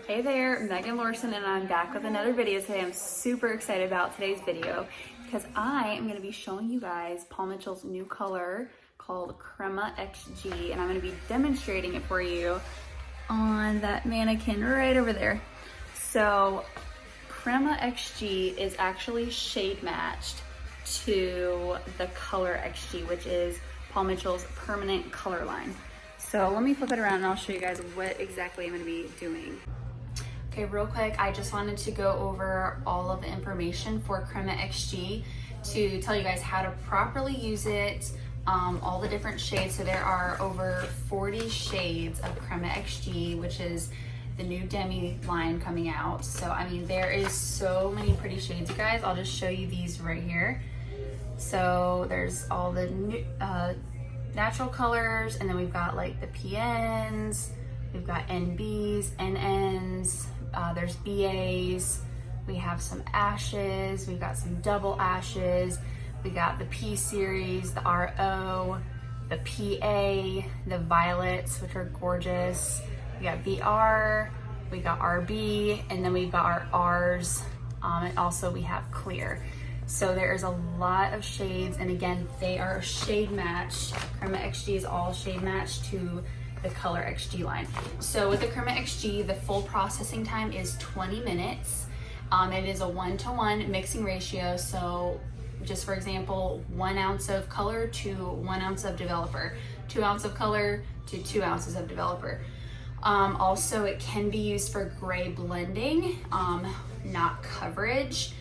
Hey there, Megan Lorson, and I'm back with another video today. I'm super excited about today's video because I am going to be showing you guys Paul Mitchell's new color called Crema XG, and I'm going to be demonstrating it for you on that mannequin right over there. So Crema XG is actually shade matched to the color XG, which is Paul Mitchell's permanent color line. So let me flip it around and I'll show you guys what exactly I'm going to be doing. Okay, real quick, I just wanted to go over all of the information for Crema XG to tell you guys how to properly use it, all the different shades. So there are over 40 shades of Crema XG, which is the new Demi line coming out. So, I mean, there is so many pretty shades, you guys. I'll just show you these right here. So there's all the new, natural colors, and then we've got like the PNs, we've got NBs, NNs, there's BAs, we have some ashes, we've got some double ashes, we got the P series, the RO, the PA, the violets, which are gorgeous, we got VR, we got RB, and then we've got our Rs, and also we have clear. So there is a lot of shades, and again, they are shade matched. Crema XG is all shade matched to the color XG line. So with the Crema XG, the full processing time is 20 minutes. It is a 1-to-1 mixing ratio. So just for example, 1 ounce of color to 1 ounce of developer, 2 ounces of color to 2 ounces of developer. Also, it can be used for gray blending, not coverage.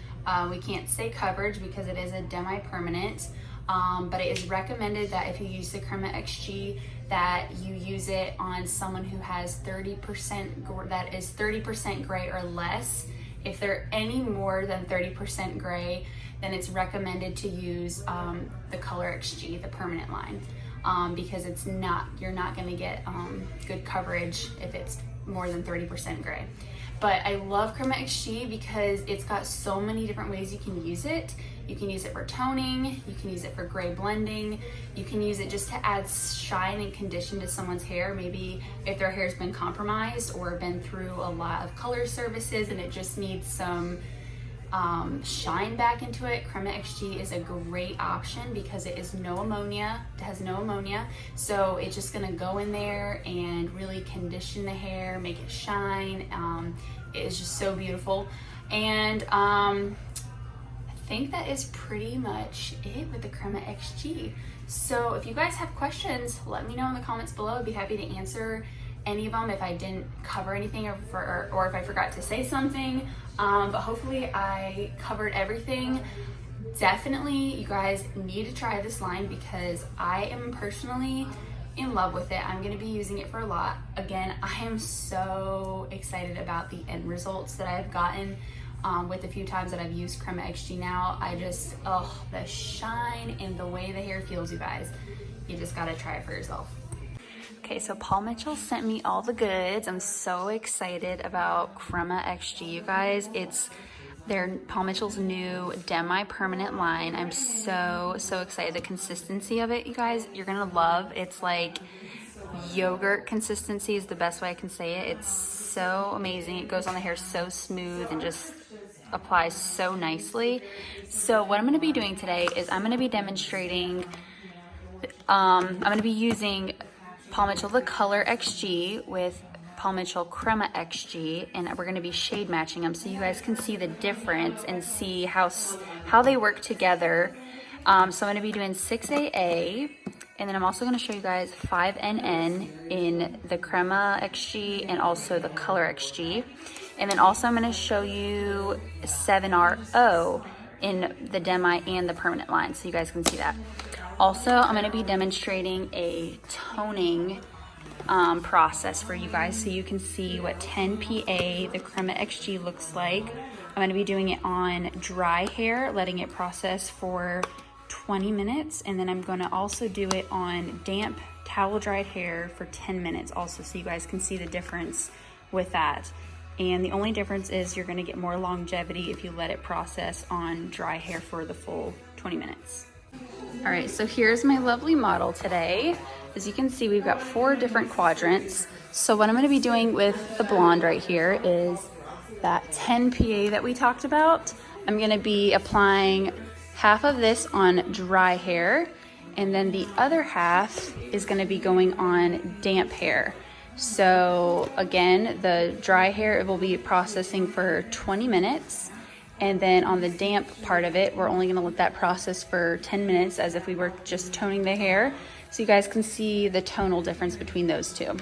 We can't say coverage because it is a demi-permanent, but it is recommended that if you use the Crema XG, that you use it on someone who has 30%, that is 30% gray or less. If they're any more than 30% gray, then it's recommended to use the color XG, the permanent line, because it's not, you're not gonna get good coverage if it's more than 30% gray. But I love Crema XG because it's got so many different ways you can use it. You can use it for toning, you can use it for gray blending, you can use it just to add shine and condition to someone's hair. Maybe if their hair's been compromised or been through a lot of color services and it just needs some shine back into it, Crema XG is a great option because it is no ammonia, it has no ammonia, so it's just gonna go in there and really condition the hair, make it shine. It is just so beautiful, and I think that is pretty much it with the Crema XG. So if you guys have questions, let me know in the comments below. I'd be happy to answer any of them if I didn't cover anything or if I forgot to say something, but hopefully I covered everything. Definitely you guys need to try this line because I am personally in love with it. I'm going to be using it for a lot. Again, I am so excited about the end results that I've gotten with the few times that I've used Crema XG now. I just, oh, the shine and the way the hair feels, you guys, you just got to try it for yourself. Okay, so Paul Mitchell sent me all the goods. I'm so excited about Crema XG, you guys. It's Paul Mitchell's new demi-permanent line. I'm so excited. The consistency of it, you guys, you're gonna love. It's like yogurt consistency is the best way I can say it. It's so amazing. It goes on the hair so smooth and just applies so nicely. So what I'm gonna be doing today is I'm gonna be demonstrating, I'm gonna be using Paul Mitchell the color XG with Paul Mitchell Crema XG, and we're going to be shade matching them so you guys can see the difference and see how they work together. So I'm going to be doing 6AA, and then I'm also going to show you guys 5NN in the Crema XG and also the color XG, and then also I'm going to show you 7RO in the demi and the permanent line so you guys can see that. Also, I'm going to be demonstrating a toning process for you guys so you can see what 10PA, the Crema XG, looks like. I'm going to be doing it on dry hair, letting it process for 20 minutes, and then I'm going to also do it on damp towel dried hair for 10 minutes also, so you guys can see the difference with that. And the only difference is you're going to get more longevity if you let it process on dry hair for the full 20 minutes. All right, so here's my lovely model today. As you can see, we've got 4 different quadrants. So what I'm gonna be doing with the blonde right here is that 10 PA that we talked about. I'm gonna be applying half of this on dry hair, and then the other half is gonna be going on damp hair. So again, the dry hair, it will be processing for 20 minutes. And then on the damp part of it, we're only gonna let that process for 10 minutes as if we were just toning the hair. So you guys can see the tonal difference between those two.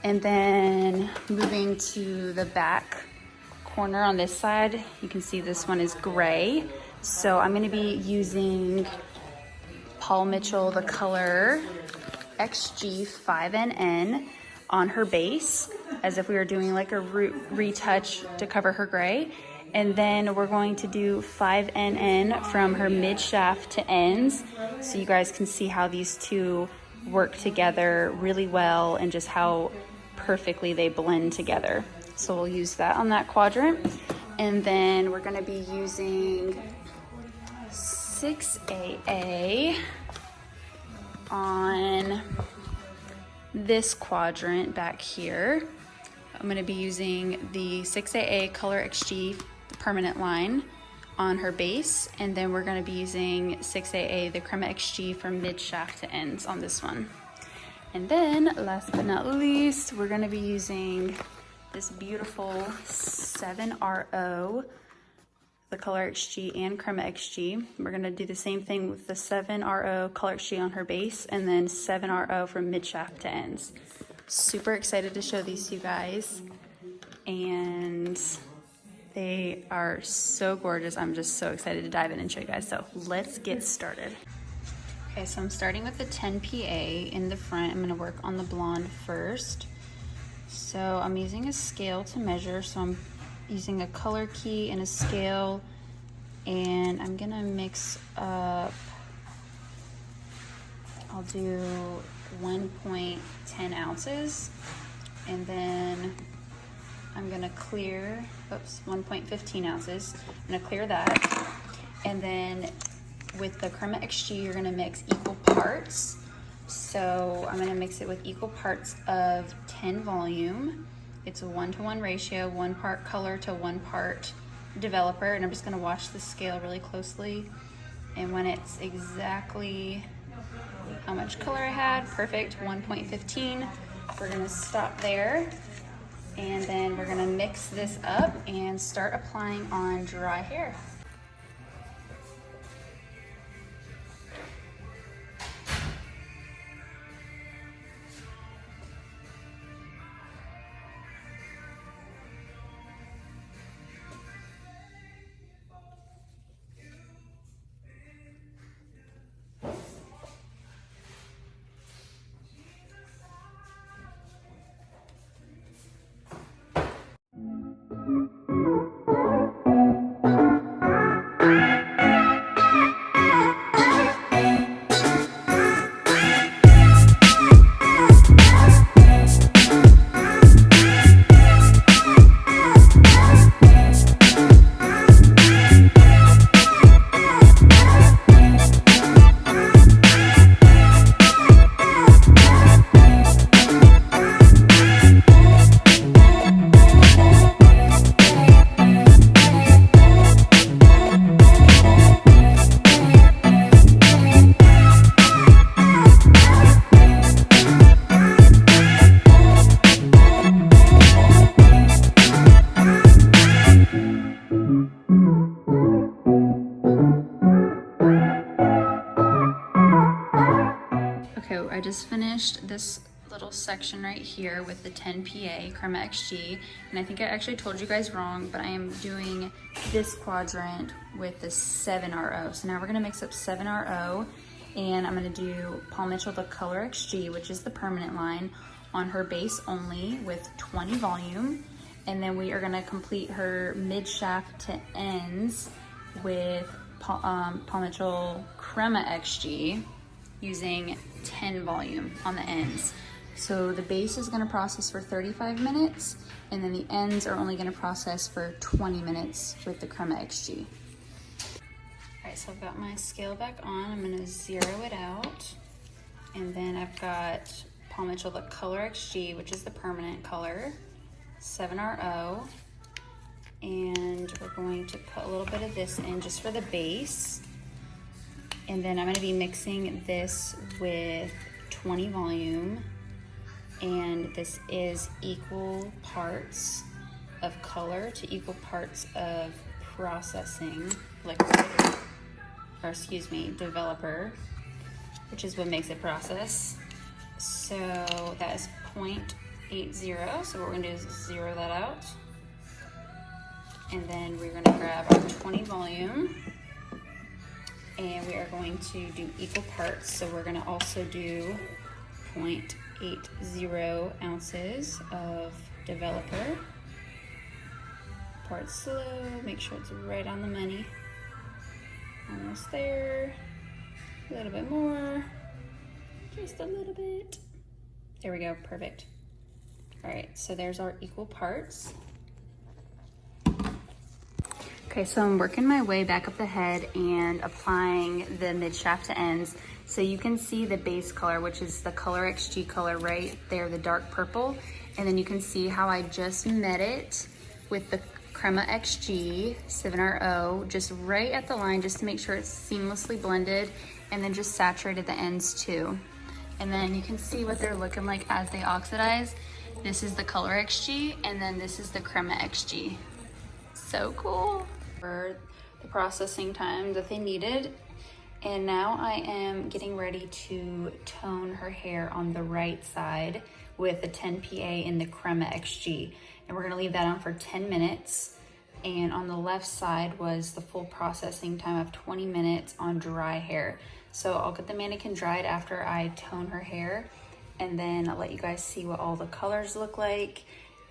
And then moving to the back corner on this side, you can see this one is gray. So I'm gonna be using Paul Mitchell, the color XG 5NN on her base, as if we were doing like a retouch to cover her gray. And then we're going to do 5NN from her mid shaft to ends, so you guys can see how these two work together really well and just how perfectly they blend together. So we'll use that on that quadrant. And then we're gonna be using 6AA on this quadrant back here. I'm gonna be using the 6AA Color XG permanent line on her base, and then we're gonna be using 6AA, the Crema XG from mid shaft to ends on this one. And then last but not least, we're gonna be using this beautiful 7RO, the Color XG and Crema XG. We're gonna do the same thing with the 7RO Color XG on her base, and then 7RO from mid shaft to ends. Super excited to show these to you guys, and they are so gorgeous. I'm just so excited to dive in and show you guys. So let's get started. Okay, so I'm starting with the 10 PA in the front. I'm gonna work on the blonde first. So I'm using a scale to measure. So I'm using a color key and a scale, and I'm gonna mix up, I'll do 1.10 ounces, and then I'm gonna clear, 1.15 ounces. I'm gonna clear that. And then with the Crema XG, you're gonna mix equal parts. So I'm gonna mix it with equal parts of 10 volume. It's a 1-to-1 ratio, 1 part color to 1 part developer. And I'm just gonna watch the scale really closely. And when it's exactly how much color I had, perfect, 1.15, we're gonna stop there. And then we're gonna mix this up and start applying on dry hair. I just finished this little section right here with the 10 PA Crema XG, and I think I actually told you guys wrong, but I am doing this quadrant with the 7RO. So now we're gonna mix up 7RO, and I'm gonna do Paul Mitchell, the Color XG, which is the permanent line, on her base only with 20 volume, and then we are gonna complete her mid shaft to ends with Paul Mitchell Crema XG using 10 volume on the ends. So the base is gonna process for 35 minutes, and then the ends are only gonna process for 20 minutes with the Crema XG. All right, so I've got my scale back on. I'm gonna zero it out. And then I've got Paul Mitchell, the Color XG, which is the permanent color, 7RO. And we're going to put a little bit of this in just for the base. And then I'm gonna be mixing this with 20 volume. And this is equal parts of color to equal parts of processing liquid, or excuse me, developer, which is what makes it process. So that is 0.80. So what we're gonna do is zero that out. And then we're gonna grab our 20 volume and we are going to do equal parts. So we're gonna also do 0.80 ounces of developer. Part slow, make sure it's right on the money. Almost there, a little bit more, just a little bit. There we go, perfect. All right, so there's our equal parts. Okay, so I'm working my way back up the head and applying the mid shaft to ends. So you can see the base color, which is the Color XG color right there, the dark purple. And then you can see how I just met it with the Crema XG 7RO, just right at the line, just to make sure it's seamlessly blended, and then just saturated the ends too. And then you can see what they're looking like as they oxidize. This is the Color XG, and then this is the Crema XG. So cool. For the processing time that they needed. And now I am getting ready to tone her hair on the right side with the 10 PA in the Crema XG. And we're gonna leave that on for 10 minutes. And on the left side was the full processing time of 20 minutes on dry hair. So I'll get the mannequin dried after I tone her hair, and then I'll let you guys see what all the colors look like.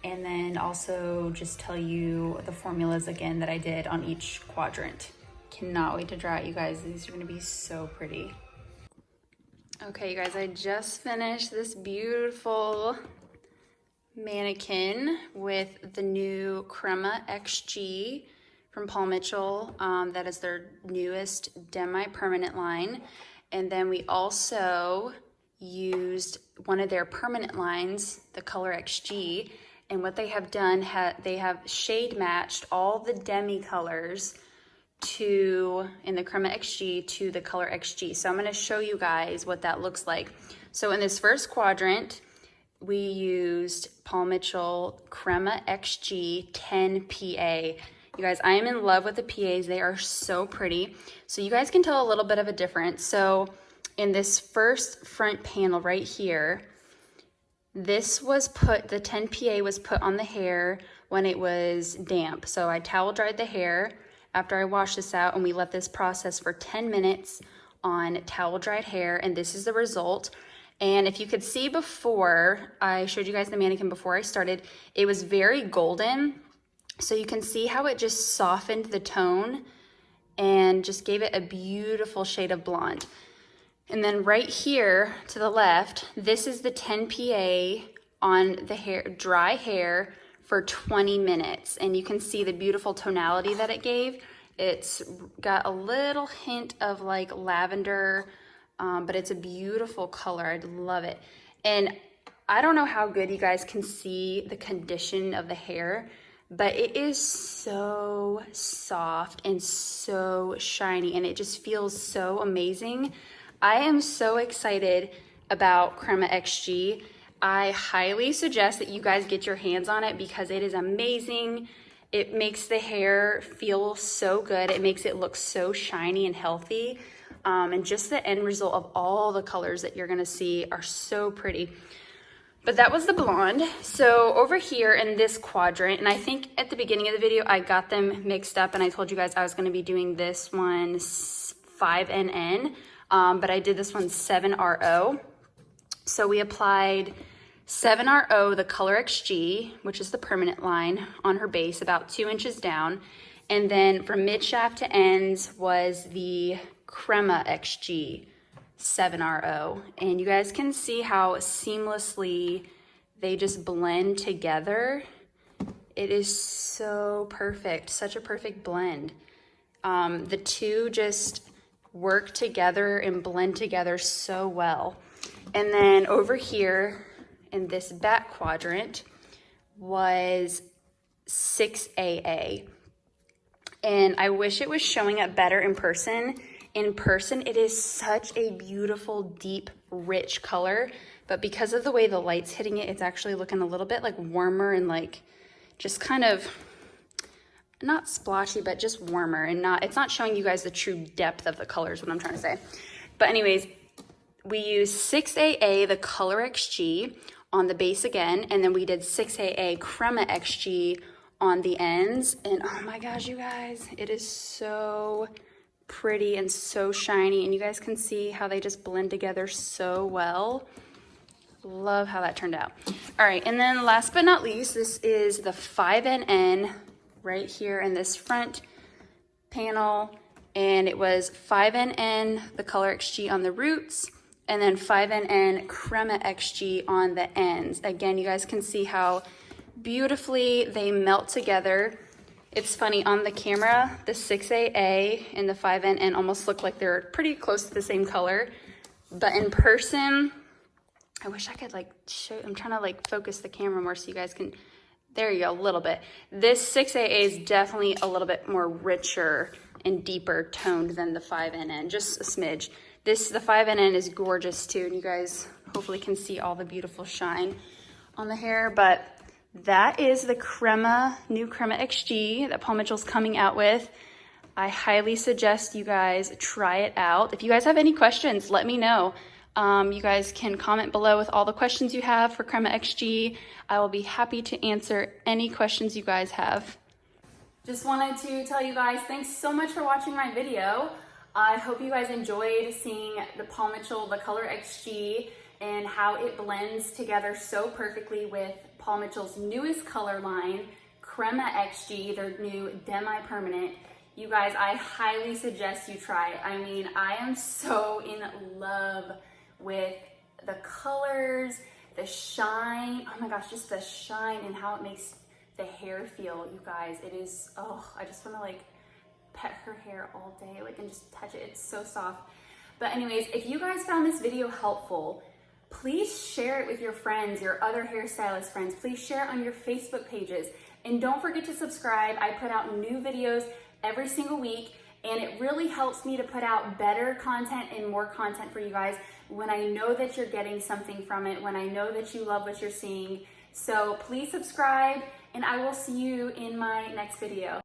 And then also just tell you the formulas again that I did on each quadrant. Cannot wait to dry it, you guys. These are gonna be so pretty. Okay, you guys, I just finished this beautiful mannequin with the new Crema XG from Paul Mitchell. That is their newest Demi permanent line. And then we also used one of their permanent lines, the Color XG. And what they have done, they have shade matched all the Demi colors in the Crema XG to the Color XG. So I'm gonna show you guys what that looks like. So in this first quadrant, we used Paul Mitchell Crema XG 10 PA. You guys, I am in love with the PAs. They are so pretty. So you guys can tell a little bit of a difference. So in this first front panel right here, the 10 PA was put on the hair when it was damp. So I towel dried the hair after I washed this out, and we let this process for 10 minutes on towel dried hair, and this is the result. And if you could see before, I showed you guys the mannequin before I started, it was very golden. So you can see how it just softened the tone and just gave it a beautiful shade of blonde. And then right here to the left, this is the 10 PA on the hair, dry hair for 20 minutes. And you can see the beautiful tonality that it gave. It's got a little hint of like lavender, but it's a beautiful color. I love it. And I don't know how good you guys can see the condition of the hair, but it is so soft and so shiny, and it just feels so amazing. I am so excited about Crema XG. I highly suggest that you guys get your hands on it because it is amazing. It makes the hair feel so good. It makes it look so shiny and healthy. And just the end result of all the colors that you're gonna see are so pretty. But that was the blonde. So over here in this quadrant, and I think at the beginning of the video, I got them mixed up and I told you guys I was gonna be doing this one 5NN, but I did this one 7RO. So we applied 7RO, the Color XG, which is the permanent line, on her base about 2 inches down. And then from mid shaft to ends was the Crema XG 7RO. And you guys can see how seamlessly they just blend together. It is so perfect, such a perfect blend. The two just work together and blend together so well. And then over here in this back quadrant was 6AA. And I wish it was showing up better in person. In person, it is such a beautiful, deep, rich color. But because of the way the light's hitting it, it's actually looking a little bit like warmer and like just kind of not splotchy, but just warmer, and it's not showing you guys the true depth of the colors, what I'm trying to say. But anyways, we used 6AA, the Color XG on the base again, and then we did 6AA Crema XG on the ends. And oh my gosh, you guys, it is so pretty and so shiny, and you guys can see how they just blend together so well. Love how that turned out. All right, and then last but not least, this is the 5NN right here in this front panel, and it was 5NN, the Color XG on the roots, and then 5NN Crema XG on the ends. Again, you guys can see how beautifully they melt together. It's funny, on the camera, the 6AA and the 5NN almost look like they're pretty close to the same color, but in person, I wish I could like show, I'm trying to like focus the camera more so you guys can, there you go, a little bit. This 6AA is definitely a little bit more richer and deeper toned than the 5NN, just a smidge. The 5NN is gorgeous too, and you guys hopefully can see all the beautiful shine on the hair. But that is the new Crema XG that Paul Mitchell's coming out with. I highly suggest you guys try it out. If you guys have any questions, let me know. You guys can comment below with all the questions you have for Crema XG. I will be happy to answer any questions you guys have. Just wanted to tell you guys, thanks so much for watching my video. I hope you guys enjoyed seeing the Paul Mitchell, the Color XG, and how it blends together so perfectly with Paul Mitchell's newest color line, Crema XG, their new Demi Permanent. You guys, I highly suggest you try it. I mean, I am so in love with the colors, the shine. Oh my gosh, just the shine and how it makes the hair feel, you guys. It is, oh, I just want to like pet her hair all day, like, and just touch it. It's so soft. But anyways, if you guys found this video helpful, please share it with your friends, your other hairstylist friends. Please share it on your Facebook pages. And don't forget to subscribe. I put out new videos every single week, and it really helps me to put out better content and more content for you guys when I know that you're getting something from it, when I know that you love what you're seeing. So please subscribe, and I will see you in my next video.